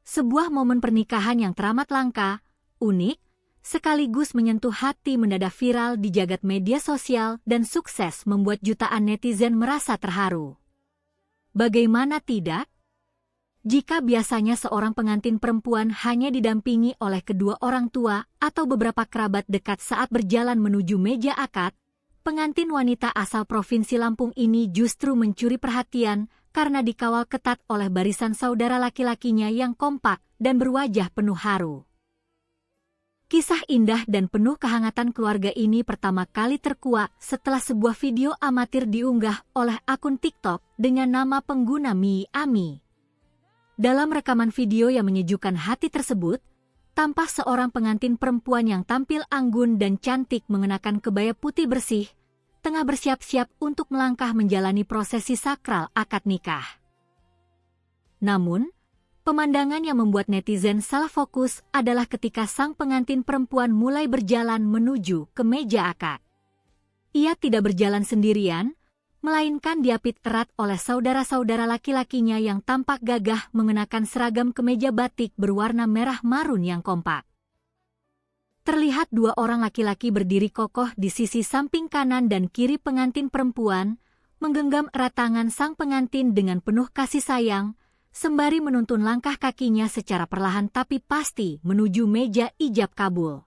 Sebuah momen pernikahan yang teramat langka, unik, sekaligus menyentuh hati mendadak viral di jagat media sosial dan sukses membuat jutaan netizen merasa terharu. Bagaimana tidak? Jika biasanya seorang pengantin perempuan hanya didampingi oleh kedua orang tua atau beberapa kerabat dekat saat berjalan menuju meja akad, pengantin wanita asal Provinsi Lampung ini justru mencuri perhatian karena dikawal ketat oleh barisan saudara laki-lakinya yang kompak dan berwajah penuh haru. Kisah indah dan penuh kehangatan keluarga ini pertama kali terkuak setelah sebuah video amatir diunggah oleh akun TikTok dengan nama pengguna Mi Ami. Dalam rekaman video yang menyejukkan hati tersebut, tampak seorang pengantin perempuan yang tampil anggun dan cantik mengenakan kebaya putih bersih, tengah bersiap-siap untuk melangkah menjalani prosesi sakral akad nikah. Namun, pemandangan yang membuat netizen salah fokus adalah ketika sang pengantin perempuan mulai berjalan menuju ke meja akad. Ia tidak berjalan sendirian, melainkan diapit erat oleh saudara-saudara laki-lakinya yang tampak gagah mengenakan seragam kemeja batik berwarna merah marun yang kompak. Terlihat dua orang laki-laki berdiri kokoh di sisi samping kanan dan kiri pengantin perempuan, menggenggam erat tangan sang pengantin dengan penuh kasih sayang, sembari menuntun langkah kakinya secara perlahan tapi pasti menuju meja ijab kabul.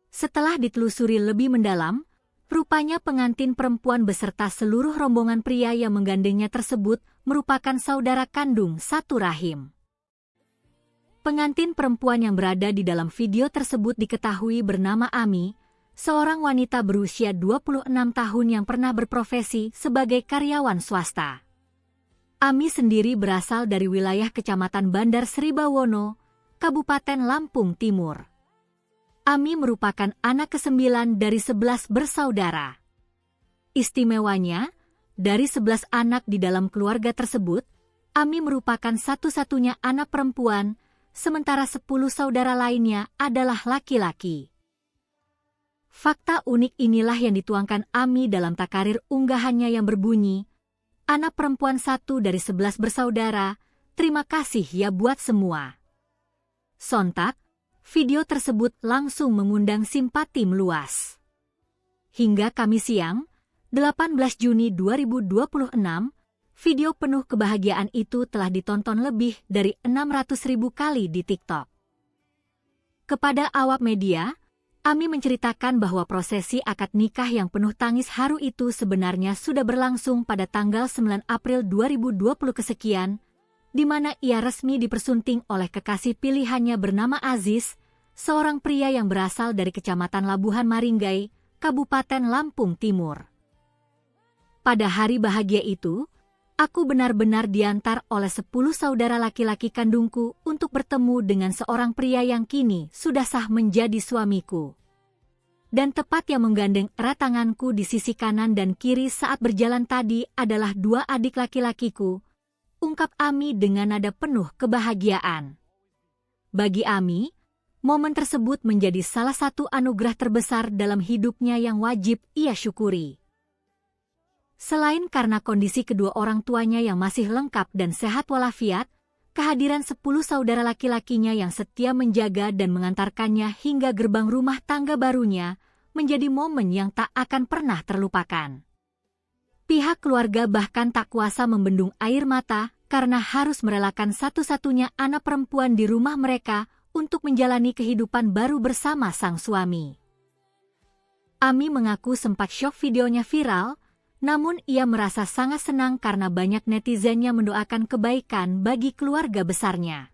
Setelah ditelusuri lebih mendalam, rupanya pengantin perempuan beserta seluruh rombongan pria yang menggandengnya tersebut merupakan saudara kandung satu rahim. Pengantin perempuan yang berada di dalam video tersebut diketahui bernama Ami, seorang wanita berusia 26 tahun yang pernah berprofesi sebagai karyawan swasta. Ami sendiri berasal dari wilayah Kecamatan Bandar Sri Bawono, Kabupaten Lampung Timur. Ami merupakan anak ke-9 dari 11 bersaudara. Istimewanya, dari 11 anak di dalam keluarga tersebut, Ami merupakan satu-satunya anak perempuan, sementara 10 saudara lainnya adalah laki-laki. Fakta unik inilah yang dituangkan Ami dalam takarir unggahannya yang berbunyi, "Anak perempuan satu dari 11 bersaudara, terima kasih ya buat semua." Sontak, video tersebut langsung mengundang simpati meluas. Hingga Kamis siang, 18 Juni 2026, video penuh kebahagiaan itu telah ditonton lebih dari 600.000 kali di TikTok. Kepada awak media, Ami menceritakan bahwa prosesi akad nikah yang penuh tangis haru itu sebenarnya sudah berlangsung pada tanggal 9 April 2020 kesekian, di mana ia resmi dipersunting oleh kekasih pilihannya bernama Aziz, seorang pria yang berasal dari Kecamatan Labuhan Maringgai, Kabupaten Lampung Timur. Pada hari bahagia itu, aku benar-benar diantar oleh 10 saudara laki-laki kandungku untuk bertemu dengan seorang pria yang kini sudah sah menjadi suamiku. Dan tepat yang menggandeng erat tanganku di sisi kanan dan kiri saat berjalan tadi adalah dua adik laki-lakiku, ungkap Ami dengan nada penuh kebahagiaan. Bagi Ami, momen tersebut menjadi salah satu anugerah terbesar dalam hidupnya yang wajib ia syukuri. Selain karena kondisi kedua orang tuanya yang masih lengkap dan sehat walafiat, kehadiran 10 saudara laki-lakinya yang setia menjaga dan mengantarkannya hingga gerbang rumah tangga barunya menjadi momen yang tak akan pernah terlupakan. Pihak keluarga bahkan tak kuasa membendung air mata karena harus merelakan satu-satunya anak perempuan di rumah mereka untuk menjalani kehidupan baru bersama sang suami. Ami mengaku sempat syok videonya viral, namun ia merasa sangat senang karena banyak netizen yang mendoakan kebaikan bagi keluarga besarnya.